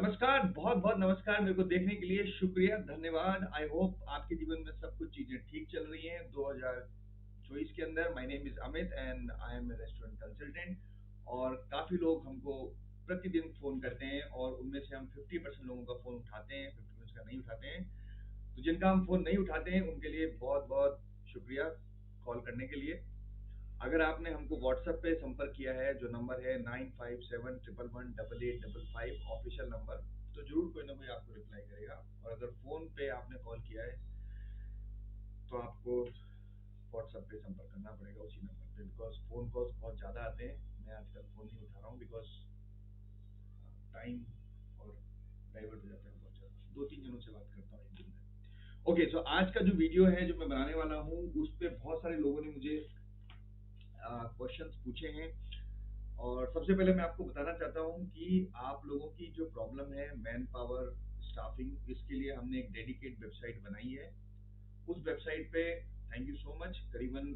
नमस्कार, बहुत-बहुत नमस्कार मेरे को देखने के लिए शुक्रिया, धन्यवाद। आई होप आपके जीवन में सब कुछ चीज़ें ठीक चल रही हैं। 2024 के अंदर my name is Amit and I am a restaurant consultant और काफ़ी लोग हमको प्रतिदिन फ़ोन करते हैं और उनमें से हम 50% लोगों का फ़ोन उठाते हैं, 50% का नहीं उठाते हैं। तो जिनका हम फ़ोन नहीं उठाते हैं, उनके लिए बहुत-बहुत शुक्रिया कॉल करने के लिए। अगर आपने हमको व्हाट्सएप पे संपर्क किया है जो नंबर है 9571118855 ऑफिशियल नंबर, तो जरूर कोई ना कोई आपको रिप्लाई करेगा। और अगर फोन पे आपने कॉल किया है तो आपको व्हाट्सएप पे संपर्क करना पड़ेगा उसी नंबर पे, बिकॉज फोन कॉल्स बहुत ज़्यादा आते हैं। मैं आजकल फ़ोन नहीं उठा रहा हूँ बिकॉज टाइम और डाइवर्ट हो जाता है बहुत ज़्यादा। 2-3 जनों से बात करता हूँ एक दिन में। ओके, सो आज का जो वीडियो है जो मैं बनाने वाला हूँ उस पे बहुत सारे लोगों ने मुझे क्वेश्चंस पूछे हैं। और सबसे पहले मैं आपको बताना चाहता हूँ कि आप लोगों की जो प्रॉब्लम है मैन पावर स्टाफिंग, इसके लिए हमने एक डेडिकेट वेबसाइट बनाई है। उस वेबसाइट पे थैंक यू सो मच, करीबन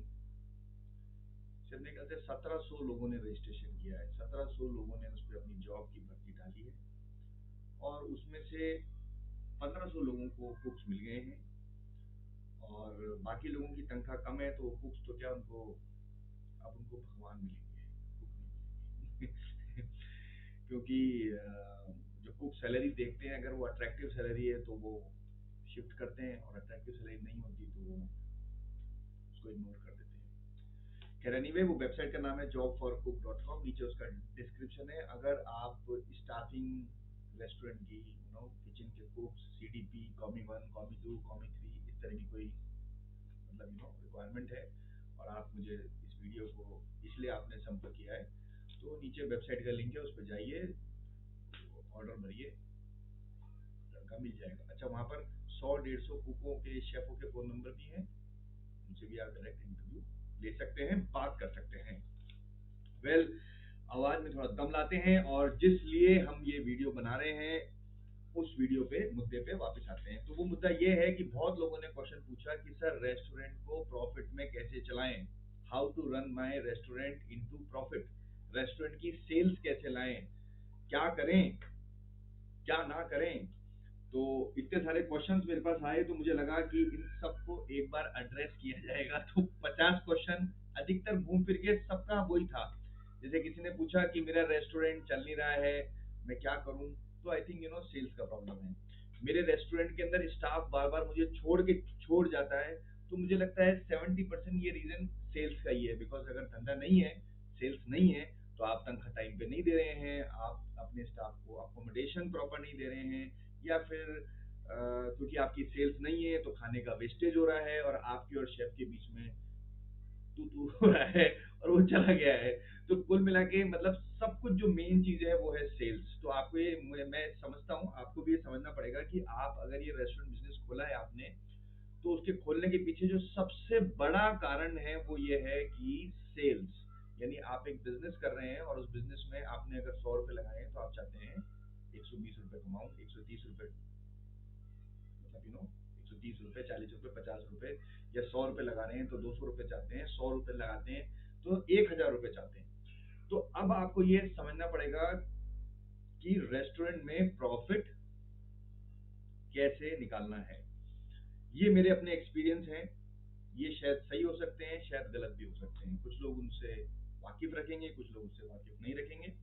सिर्फ मेरे ख्याल से 1700 लोगों ने रजिस्ट्रेशन किया है। 1700 लोगों ने उस पर अपनी जॉब की भर्ती डाली है और उसमें से 1500 लोगों को कुक्स मिल गए हैं और बाकी लोगों की तनख्वाह कम है, तो कुक्स तो क्या, उनको अब उनको भगवान मिलेंगे, कुक नहीं मिलेंगे। क्योंकि जो कुक सैलरी देखते हैं, अगर वो अट्रैक्टिव सैलरी है तो वो शिफ्ट करते हैं और अट्रैक्टिव सैलरी नहीं होती तो वो उसको इग्नोर कर देते हैं। खैर एनीवे, वो वेबसाइट का नाम है jobforcook.com, नीचे उसका डिस्क्रिप्शन है। अगर आप स्टाफिंग रेस्टोरेंट की किचन के कुक्स, सीडीपी, कॉमी 1, कॉमी 2, कॉमी 3 इस तरह की कोई मतलब रिक्वायरमेंट है और आप मुझे इस वीडियो को इसलिए आपने संपर्क किया है, तो नीचे वेबसाइट का लिंक है, उस पर जाइए, ऑर्डर भरिए, लड़का मिल जाएगा। अच्छा, वहाँ पर 100-150 कुकों के, शेफों के फ़ोन नंबर भी हैं, उनसे भी आप डायरेक्ट इंटरव्यू ले सकते हैं, बात कर सकते हैं। वेल, आवाज़ में थोड़ा दम लाते हैं और जिस लिए हम ये वीडियो बना रहे हैं उस वीडियो पे, मुद्दे पे वापस आते हैं। तो वो मुद्दा ये है कि बहुत लोगों ने क्वेश्चन पूछा कि सर रेस्टोरेंट को प्रॉफिट में कैसे चलाएं, how to run my restaurant into profit, restaurant की सेल्स कैसे लाएं, क्या करें, क्या ना करें। तो इतने सारे क्वेश्चंस मेरे पास आए तो मुझे लगा कि इन सबको एक बार एड्रेस किया जाएगा। तो 50 क्वेश्चन अधिकतर घूम फिर के सबका वही था। जैसे किसी ने पूछा कि मेरा रेस्टोरेंट चल नहीं रहा है, मैं क्या करूं। तो आई थिंक सेल्स का प्रॉब्लम है। मेरे रेस्टोरेंट के अंदर स्टाफ बार बार मुझे छोड़ जाता है। तो मुझे लगता है 70% ये रीजन सेल्स का ही है, बिकॉज अगर धंधा नहीं है, सेल्स नहीं है, तो आप तनख्वाह टाइम पे नहीं दे रहे हैं, आप अपने स्टाफ को अकोमोडेशन प्रॉपर नहीं दे रहे हैं, या फिर क्योंकि आपकी सेल्स नहीं है तो खाने का वेस्टेज हो रहा है और आपकी और शेफ के बीच में तू तू हो रहा है और वो चला गया है। तो कुल मिला के मतलब सब कुछ जो मेन चीज है वो है सेल्स। तो आपको ये, मैं समझता हूँ आपको भी ये समझना पड़ेगा कि आप अगर ये रेस्टोरेंट बिजनेस खोला है आपने, तो उसके खोलने के पीछे जो सबसे बड़ा कारण है वो ये है कि सेल्स। यानी आप एक बिजनेस कर रहे हैं और उस बिजनेस में आपने अगर 100 रुपए लगाए हैं तो आप चाहते हैं 120 रुपए कमाऊं, 130 रुपए, मतलब 130 रुपए, 40 रुपए, 50 रुपए, या 100 रुपए लगा रहे हैं तो 200 रुपए चाहते हैं, 100 रुपए लगाते हैं तो 1000 रुपए चाहते हैं। तो अब आपको ये समझना पड़ेगा कि रेस्टोरेंट में प्रॉफिट कैसे निकालना है। ये मेरे अपने एक्सपीरियंस हैं, ये शायद सही हो सकते हैं, शायद गलत भी हो सकते हैं। कुछ लोग उनसे वाकिफ रखेंगे, कुछ लोग उससे वाकिफ नहीं रखेंगे।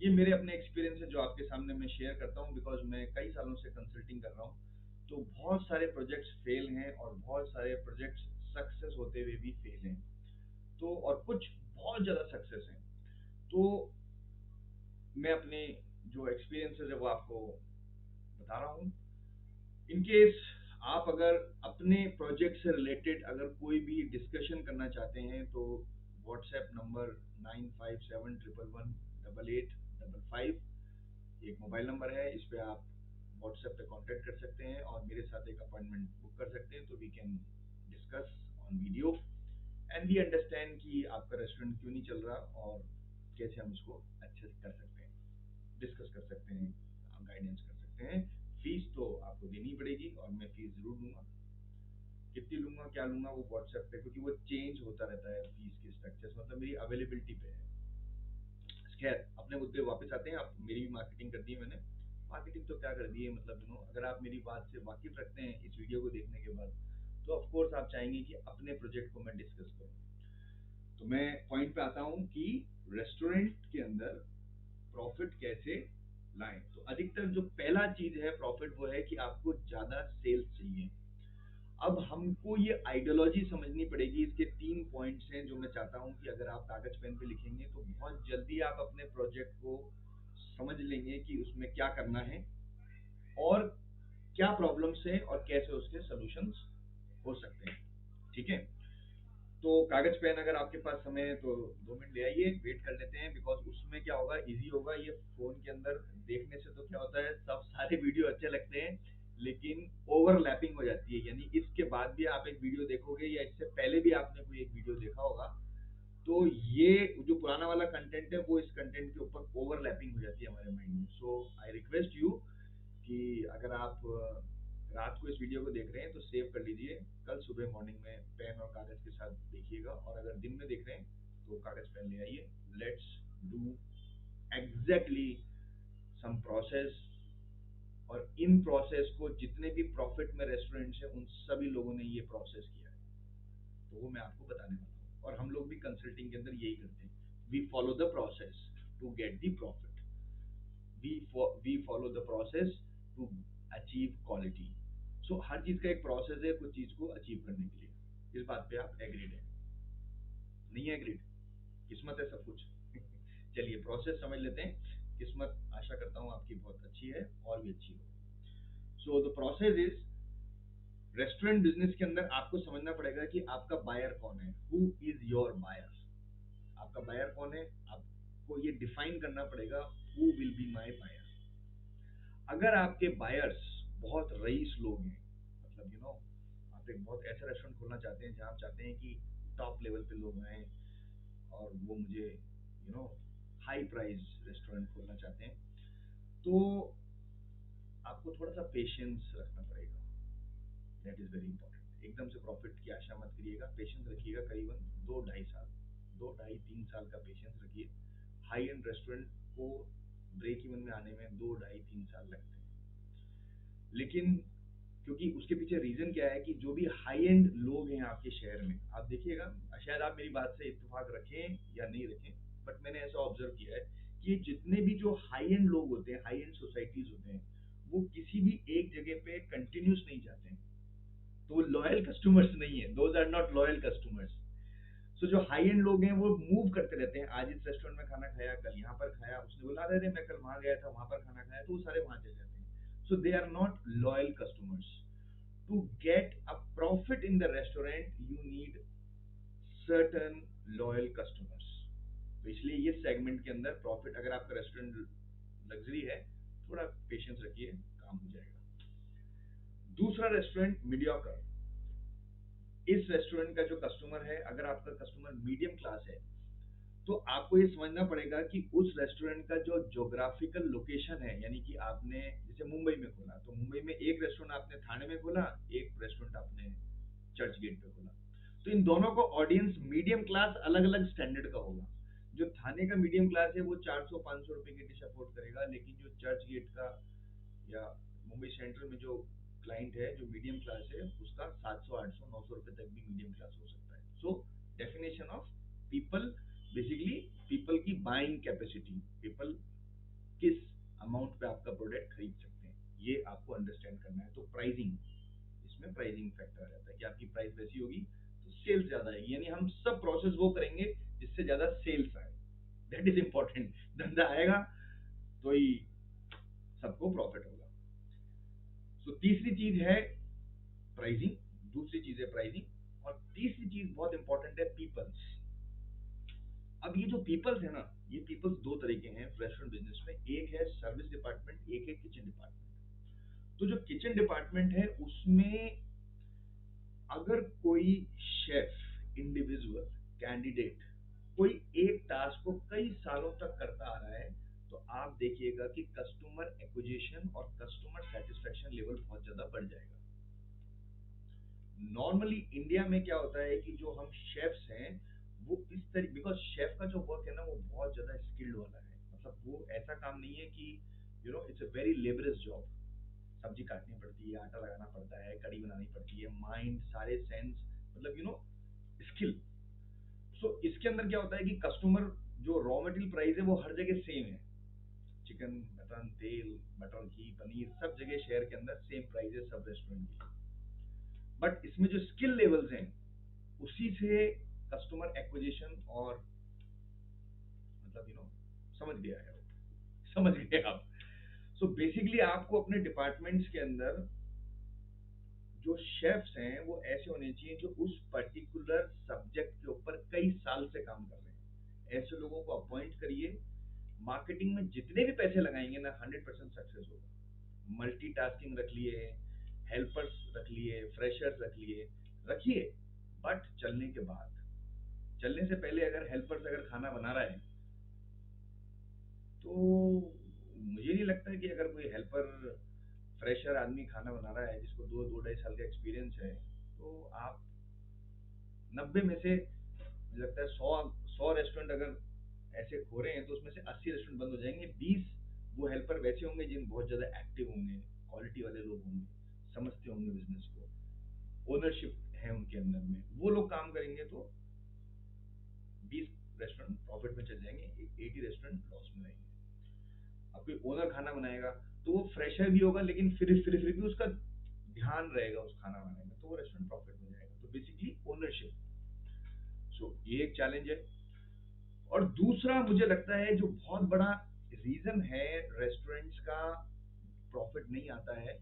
ये मेरे अपने एक्सपीरियंस है जो आपके सामने मैं शेयर करता हूँ, बिकॉज मैं कई सालों से कंसल्टिंग कर रहा हूँ। तो बहुत सारे प्रोजेक्ट्स फेल हैं और बहुत सारे प्रोजेक्ट्स सक्सेस होते हुए भी फेल हैं, तो और कुछ बहुत ज़्यादा सक्सेस हैं। तो मैं अपने जो एक्सपीरियंसेस है वो आपको बता रहा हूँ। इन केस आप अगर अपने प्रोजेक्ट से रिलेटेड अगर कोई भी डिस्कशन करना चाहते हैं तो व्हाट्सएप नंबर 9571118855 एक मोबाइल नंबर है, इस पे आप व्हाट्सएप पे कांटेक्ट कर सकते हैं और मेरे साथ एक अपॉइंटमेंट बुक कर सकते हैं, तो we can discuss on video and we understand कि आपका रेस्टोरेंट क्यों नहीं चल रहा और कैसे हम इसको अच्छे से कर सकते हैं, डिस्कस कर सकते हैं, गाइडेंस कर सकते हैं। फीस तो आपको देनी पड़ेगी और मैं फीस जरूर लूंगा। कितनी लूंगा, क्या लूंगा, वो व्हाट्सएप पे, क्योंकि वो चेंज होता रहता है फीस की स्ट्रक्चर, मतलब मेरी अवेलेबिलिटी पे है। खैर, अपने मुद्दे वापस आते हैं। आप, मेरी भी मार्केटिंग कर दी है मैंने, मार्केटिंग तो क्या कर दी है, मतलब अगर आप मेरी बात से वाकिफ रखते हैं इस वीडियो को देखने के बाद, तो ऑफ कोर्स आप चाहेंगे कि अपने प्रोजेक्ट को मैं डिस्कस करूं। तो मैं पॉइंट पे आता हूं कि रेस्टोरेंट के अंदर प्रॉफिट कैसे लाएं। तो अधिकतर जो पहला चीज है प्रॉफिट, वो है कि आपको ज्यादा सेल्स चाहिए। अब हमको ये आइडियोलॉजी समझनी पड़ेगी। इसके 3 पॉइंट्स हैं जो मैं चाहता हूं कि अगर आप कागज पेन पे लिखेंगे तो बहुत जल्दी आप अपने प्रोजेक्ट को समझ लेंगे कि उसमें क्या करना है और क्या प्रॉब्लम्स हैं और कैसे उसके सॉल्यूशंस हो सकते हैं। ठीक है, तो कागज पेन अगर आपके पास समय है तो 2 मिनट ले आइए, वेट कर लेते हैं, बिकॉज उसमें क्या होगा, इजी होगा। ये फोन के अंदर देखने से तो क्या होता है, सब सारे वीडियो अच्छे लगते हैं लेकिन ओवरलैपिंग हो जाती है, यानी इसके बाद भी आप एक वीडियो देखोगे या इससे पहले भी आपने कोई एक वीडियो देखा होगा, तो ये जो पुराना वाला कंटेंट है वो इस कंटेंट के ऊपर ओवरलैपिंग हो जाती है हमारे माइंड में। सो आई रिक्वेस्ट यू कि अगर आप रात को इस वीडियो को देख रहे हैं तो सेव कर लीजिए, कल सुबह मॉर्निंग में पेन और कागज के साथ देखिएगा, और अगर दिन में देख रहे हैं तो कागज पेन ले आइए। Let's do exactly some process, और इन प्रोसेस को जितने भी प्रॉफिट में रेस्टोरेंट्स हैं उन सभी लोगों ने ये प्रोसेस किया है, तो वो मैं आपको बताने वाला हूँ। और हम लोग भी कंसल्टिंग के अंदर यही करते हैं, we follow the process to get the profit, we follow the process to achieve quality. So हर चीज का एक प्रोसेस है कुछ चीज को अचीव करने के लिए। इस बात पे आप एग्रीड है? नहीं एग्रीड? किस्मत है सब कुछ। चलिए प्रोसेस समझ लेते हैं। किस्मत आशा करता हूँ आपकी बहुत अच्छी है और भी अच्छी हो। So the process is, restaurant business के अंदर आपको समझना पड़ेगा कि आपका बायर कौन है, हु इज योर बायर। आपका बायर कौन है, आपको ये डिफाइन करना पड़ेगा, who will be my buyer. अगर आपके बायर्स बहुत रईस लोग हैं, मतलब आप एक बहुत ऐसा रेस्टोरेंट खोलना चाहते हैं जहां आप चाहते हैं कि टॉप लेवल पे लोग आए और वो मुझे हाई प्राइस रेस्टोरेंट खोलना चाहते हैं, तो आपको थोड़ा सा पेशेंस रखना पड़ेगा। That is very important. एकदम से प्रॉफिट की आशा मत करिएगा, पेशेंस रखिएगा, करीबन 2-2.5 साल, 2-2.5-3 साल का पेशेंस रखिए। हाई एंड रेस्टोरेंट को ब्रेक इवन में आने में 2-2.5-3 साल लगते हैं, लेकिन क्योंकि उसके पीछे रीजन क्या है कि जो भी हाई एंड लोग हैं आपके शहर में, आप देखिएगा, शायद आप मेरी बात से इत्तेफाक रखें या नहीं रखें, बट मैंने ऐसा ऑब्जर्व किया है कि जितने भी जो हाई एंड लोग होते हैं, हाई एंड सोसाइटीज होते हैं, वो किसी भी एक जगह पे कंटिन्यूस नहीं जाते हैं, तो वो लॉयल कस्टमर्स नहीं है, those are not loyal customers. So जो हाई एंड लोग हैं वो मूव करते रहते हैं, आज इस रेस्टोरेंट में खाना खाया, कल यहाँ पर खाया, उसने बोला अरे मैं कल वहां गया था, वहां पर खाना खाया, तो वो सारे वहां चले जाते हैं। So they are not loyal customers. To get a profit in the restaurant you need certain loyal customers. तो इसलिए ये सेगमेंट के अंदर प्रॉफिट, अगर आपका रेस्टोरेंट लग्जरी है, थोड़ा पेशेंस रखिए, काम हो जाएगा। दूसरा रेस्टोरेंट मीडियोकर। इस रेस्टोरेंट का जो कस्टमर है, अगर आपका कस्टमर मीडियम क्लास है, तो आपको ये समझना पड़ेगा कि उस रेस्टोरेंट का जो ज्योग्राफिकल लोकेशन है, यानी कि आपने जैसे मुंबई में खोला, तो मुंबई में एक रेस्टोरेंट आपने थाने में खोला, एक रेस्टोरेंट आपने चर्च गेट पे खोला, तो इन दोनों का ऑडियंस मीडियम क्लास अलग अलग स्टैंडर्ड का होगा। जो थाने का मीडियम क्लास है वो 400-500 रुपए की डिश अफोर्ड करेगा, लेकिन जो चर्च गेट का या मुंबई सेंट्रल में जो क्लाइंट है जो मीडियम क्लास है, उसका 700-800-900 रुपए तक भी मीडियम क्लास हो सकता है। So definition of people, basically people की बाइंग कैपेसिटी, पीपल किस अमाउंट पे आपका प्रोडक्ट खरीद सकते हैं, ये आपको अंडरस्टैंड करना है। तो प्राइसिंग, इसमें प्राइसिंग फैक्टर आ जाता है कि आपकी प्राइस वैसी होगी तो सेल्स ज्यादा आएगी, यानी हम सब प्रोसेस वो करेंगे जिससे ज्यादा सेल्स आए। That is important. धंधा आएगा तो ही सबको प्रॉफिट होगा। सो तीसरी चीज है प्राइसिंग, दूसरी चीज है प्राइसिंग, और तीसरी चीज बहुत इंपॉर्टेंट है पीपल्स। अब ये जो पीपल्स है ना, ये पीपल्स दो तरह के हैं रेस्टोरेंट बिजनेस में, एक है सर्विस डिपार्टमेंट, एक है किचन डिपार्टमेंट। तो जो किचन डिपार्टमेंट है उसमें अगर कोई शेफ, इंडिविजुअल, कैंडिडेट कोई एक टास्क को कई सालों तक करता आ रहा है, तो आप देखिएगा कि कस्टमर एक्विजिशन और कस्टमर सेटिस्फेक्शन लेवल बहुत ज्यादा बढ़ जाएगा। नॉर्मली इंडिया में क्या होता है कि जो हम शेफ्स हैं वो इस तरीके, बिकॉज शेफ का जो वर्क है ना वो बहुत ज्यादा स्किल्ड वाला है, मतलब वो ऐसा काम नहीं है कि it's a very labours job. सब्जी काटनी पड़ती है, आटा लगाना पड़ता है, कड़ी बनानी पड़ती है, माइंड, सारे सेंस, मतलब स्किल। सो इसके अंदर क्या होता है कि कस्टमर, जो रॉ मटेरियल प्राइस है वो हर जगह सेम है। चिकन, मटन, तेल, बटर, घी, पनीर, सब जगह शहर के अंदर सेम प्राइस है सब रेस्टोरेंट की। बट इसमें जो स्किल लेवल्स हैं, उसी से कस्टमर एक्विजिशन और, मतलब समझ गया है, समझ गए आप। सो बेसिकली आपको अपने डिपार्टमेंट्स के अंदर जो शेफ्स हैं वो ऐसे होने चाहिए जो उस पर्टिकुलर सब्जेक्ट के ऊपर कई साल से काम कर रहे हैं। ऐसे लोगों को अपॉइंट करिए। मार्केटिंग में जितने भी पैसे लगाएंगे ना, 100% सक्सेस होगा। मल्टीटास्किंग रख लिए, हेल्पर्स रख लिए, फ्रेशर्स रख लिए, रखिए, बट चलने के बाद, चलने से पहले अगर हेल्पर्स अगर खाना बना रहा है, तो मुझे नहीं लगता कि अगर कोई हेल्पर, फ्रेशर आदमी खाना बना रहा है जिसको 2 2 ढाई साल का एक्सपीरियंस है, तो आप 90 में से, मुझे लगता है 100 रेस्टोरेंट अगर ऐसे खो रहे हैं तो उसमें से 80 रेस्टोरेंट बंद हो जाएंगे। 20 वो हेल्पर वैसे होंगे जिन बहुत ज्यादा एक्टिव होंगे, क्वालिटी वाले लोग होंगे, समझते होंगे बिजनेस को, ओनरशिप है उनके अंदर में, वो लोग काम करेंगे। तो 20 रेस्टोरेंट प्रॉफिट में चल जाएंगे, 80 रेस्टोरेंट लॉस में रहेंगे। अब कोई ओनर खाना बनाएगा तो वो फ्रेशर भी होगा, लेकिन फिर भी उसका ध्यान रहेगा उस खाना बनाने में, तो वो रेस्टोरेंट प्रॉफिट में जाएगा। तो बेसिकली ओनरशिप। सो ये एक चैलेंज है। और दूसरा मुझे लगता है जो बहुत बड़ा रीजन है रेस्टोरेंट्स का प्रॉफिट नहीं आता है,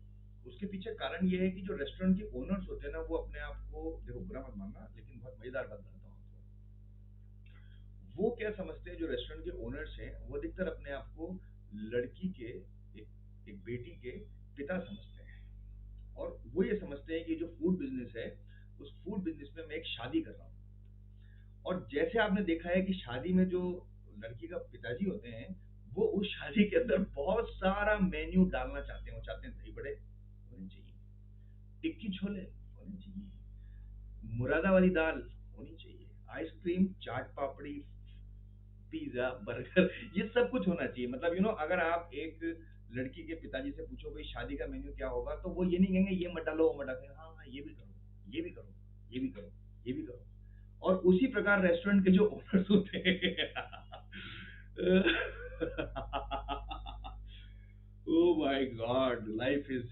उसके पीछे कारण ये है कि जो रेस्टोरेंट के ओनर्स होते हैं ना, वो अपने आप को, देखो बुरा मत मानना, लेकिन बहुत मजेदार बात बताता हूँ आपको। वो क्या समझते हैं, जो रेस्टोरेंट के ओनर्स हैं, वो अधिकतर अपने आप को लड़की के, एक बेटी के पिता समझते हैं। और वो ये समझते हैं कि जो फूड बिजनेस है, उस फूड बिजनेस में मैं एक शादी कर रहा हूँ। और जैसे आपने देखा है कि शादी में जो लड़की का पिताजी होते हैं, वो उस शादी के अंदर बहुत सारा मेन्यू डालना चाहते हैं। वो चाहते हैं दही बड़े होने चाहिए, टिक्की छोले होने चाहिए, मुरादाबादी दाल होनी चाहिए, आइसक्रीम, चाट पापड़ी, पिज्जा, बर्गर, ये सब कुछ होना चाहिए। मतलब अगर आप एक लड़की के पिताजी से पूछो भाई शादी का मेन्यू क्या होगा, तो वो ये नहीं कहेंगे ये मत डालो, वो मत डालो, हाँ हाँ ये भी करो, ये भी करो, ये भी करो, ये भी करो। और उसी प्रकार रेस्टोरेंट के जो ओनर्स होते हैं oh my God, life is,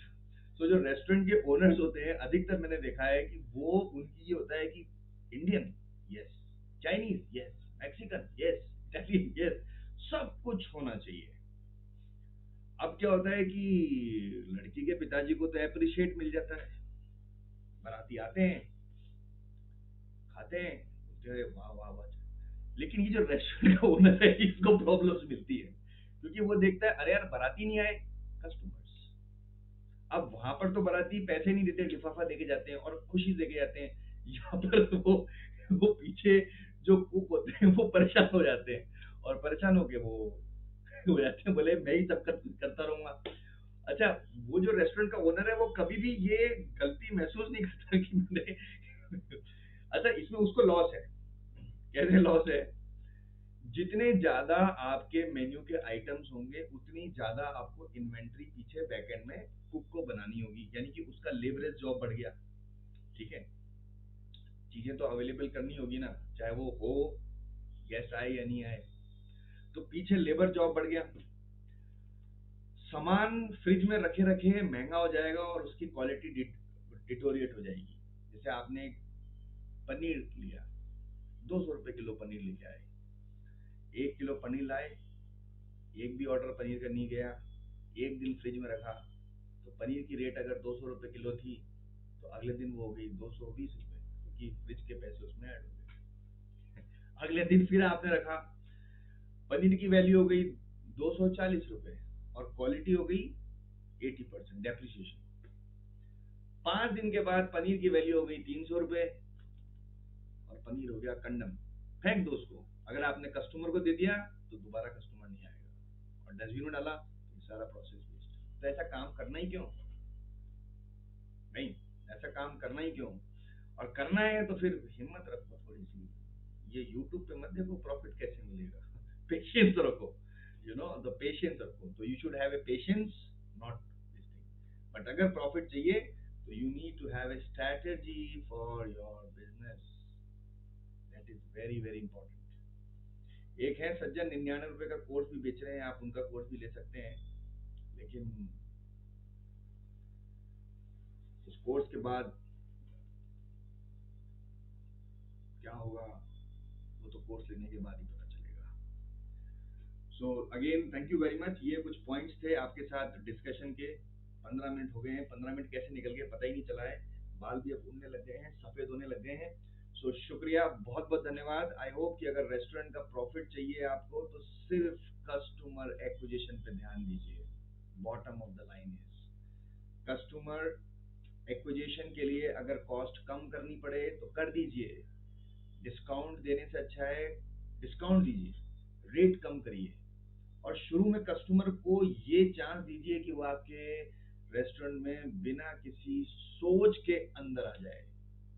तो जो रेस्टोरेंट के ओनर्स होते हैं, अधिकतर मैंने देखा है कि वो, उनकी ये होता है कि Indian yes, Chinese yes, Mexican yes, Italian yes, सब कुछ होना चाहिए। अब क्या होता है कि लड़की के पिताजी को तो अप्रिशिएट मिल जाता है, बाराती आते हैं, खाते हैं, बोलते हैं वाह वाह वाह। लेकिन ये जो रेस्टोरेंट का ओनर है, इसको प्रॉब्लम्स मिलती है, क्योंकि वो देखता है अरे यार बाराती नहीं आए, कस्टमर्स। अब वहां पर तो बाराती पैसे नहीं देते, लिफाफा देके जाते हैं और खुशी देके जाते हैं। यहाँ पर वो पीछे जो कुक होते हैं वो परेशान हो जाते हैं, और परेशान होके वो हो जाते हैं, बोले मैं ही सब करता रहूंगा। अच्छा, वो जो रेस्टोरेंट का ओनर है वो कभी भी ये गलती महसूस नहीं करता कि मैंने अच्छा, इसमें उसको लॉस है। कैसे लॉस है? जितने ज्यादा आपके मेन्यू के आइटम्स होंगे, उतनी ज्यादा आपको इन्वेंट्री पीछे बैकएंड में कुक को बनानी होगी, यानी कि उसका लेवरेज जॉब बढ़ गया। ठीक है, चीजें तो अवेलेबल करनी होगी ना, चाहे वो हो, गेस्ट आए या नहीं आए, तो पीछे लेबर जॉब बढ़ गया। सामान फ्रिज में रखे रखे महंगा हो जाएगा और उसकी क्वालिटी डिटोरिएट हो जाएगी। जैसे आपने एक पनीर लिया, 200 रुपए किलो पनीर लेके आए, 1 किलो पनीर लाए, एक भी ऑर्डर पनीर का नहीं गया, एक दिन फ्रिज में रखा, तो पनीर की रेट अगर 200 रुपए किलो थी, तो अगले दिन वो हो गई 220 रुपए, क्योंकि फ्रिज के पैसे उसमें ऐड हो गए। अगले दिन फिर आपने रखा, पनीर की वैल्यू हो गई 240 रुपए, और क्वालिटी हो गई 80% डेप्रिसिएशन। 5 दिन के बाद पनीर की वैल्यू हो गई 300 रुपए, और पनीर हो गया कंडम, फेंक दो उसको। अगर आपने कस्टमर को दे दिया तो दोबारा कस्टमर नहीं आएगा, और डस्टबिन में डाला तो सारा प्रोसेस वेस्ट। तो ऐसा काम करना ही क्यों? नहीं, ऐसा काम करना ही क्यों? और करना है तो फिर हिम्मत रखो थोड़ी सी। ये यूट्यूब पे मत देखो प्रॉफिट कैसे मिलेगा, पेशेंस रखो। You know the patience of phone, तो you should have a patience, not this thing. But अगर प्रॉफिट चाहिए तो you need to have a strategy for your business, that is very very important. एक है सज्जन 99 रुपए का course भी बेच रहे हैं, आप उनका कोर्स भी ले सकते हैं, लेकिन उस कोर्स के बाद क्या होगा वो तो कोर्स लेने के बाद ही पता चलेगा। So again thank you very much. ये कुछ पॉइंट्स थे आपके साथ डिस्कशन के। 15 मिनट हो गए हैं, 15 मिनट कैसे निकल गए पता ही नहीं चला है। बाल भी अब उड़ने लग गए हैं, सफेद होने लग गए हैं। सो शुक्रिया, बहुत बहुत धन्यवाद। आई होप कि अगर रेस्टोरेंट का प्रॉफिट चाहिए आपको तो सिर्फ कस्टमर एक्विजिशन पे ध्यान दीजिए। Bottom of the line is customer acquisition के लिए अगर कॉस्ट कम करनी पड़े तो कर दीजिए। डिस्काउंट देने से अच्छा है डिस्काउंट दीजिए, रेट कम करिए, और शुरू में कस्टमर को ये चांस दीजिए कि वो आपके रेस्टोरेंट में बिना किसी सोच के अंदर आ जाए।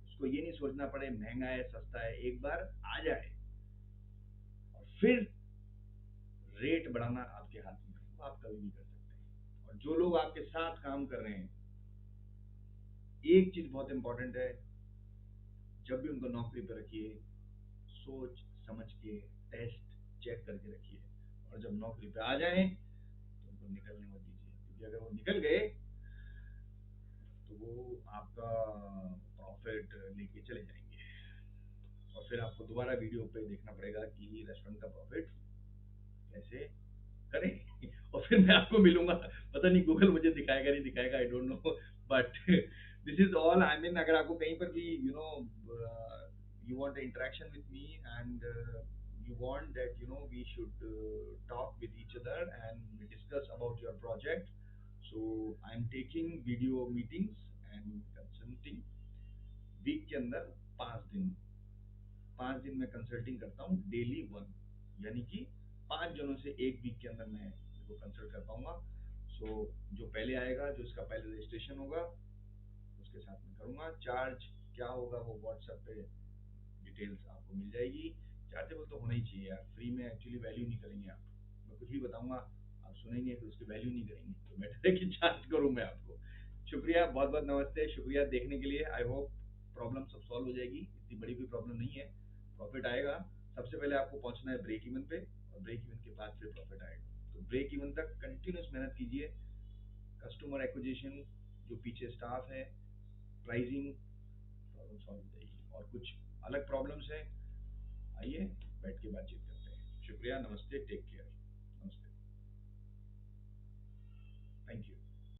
उसको ये नहीं सोचना पड़े महंगा है सस्ता है, एक बार आ जाए और फिर रेट बढ़ाना आपके हाथ में है, वो आप कभी भी कर सकते हैं। और जो लोग आपके साथ काम कर रहे हैं, एक चीज बहुत इंपॉर्टेंट है, जब भी उनको नौकरी पर रखिए सोच समझ के टेस्ट चेक करके रखिए, और जब नौकरी पे आ जाएं तो उनको निकलने मत दीजिए, क्योंकि अगर वो निकल गए तो वो आपका प्रॉफिट लेके चले जाएंगे, और फिर आपको दोबारा वीडियो पे देखना पड़ेगा कि रेस्टोरेंट का प्रॉफिट कैसे करें और फिर मैं आपको मिलूंगा, पता नहीं गूगल मुझे दिखाएगा नहीं दिखाएगा, I don't know, but this is all. I mean अगर आपको कहीं पर भी you know you want the interaction with me, and you want that we should talk with each other and we discuss about your project, so I'm taking video meetings and consulting week के अंदर 5 दिन, 5 दिन में consulting करता हूँ daily one, यानी कि 5 जनों से एक वीक के अंदर मैं इसको कंसल्ट कर पाऊंगा। सो जो पहले आएगा, जो इसका पहले रजिस्ट्रेशन होगा, उसके साथ में करूंगा। चार्ज क्या होगा वो व्हाट्सएप पे डिटेल्स आपको मिल जाएगी। चार्जेबल तो होना ही चाहिए यार, फ्री में एक्चुअली वैल्यू नहीं करेंगे आप, मैं कुछ भी बताऊंगा आप सुनेंगे तो उसकी वैल्यू नहीं करेंगे, तो बेटर है कि चार्ज करूं मैं आपको। शुक्रिया, बहुत बहुत नमस्ते, शुक्रिया देखने के लिए। आई होप प्रॉब्लम सब सॉल्व हो जाएगी, इतनी बड़ी कोई प्रॉब्लम नहीं है। प्रॉफिट आएगा, सबसे पहले आपको पहुंचना है ब्रेक इवन पे, और ब्रेक इवन के बाद फिर प्रॉफिट आएगा। तो ब्रेक इवन तक कंटिन्यूस मेहनत कीजिए, कस्टमर एक्विजिशन, जो पीछे स्टाफ है, प्राइसिंग, प्रॉब्लम सॉल्व हो जाएगी। और कुछ अलग प्रॉब्लम्स हैं, आइए बैठ के बातचीत करते हैं। शुक्रिया, नमस्ते, टेक केयर।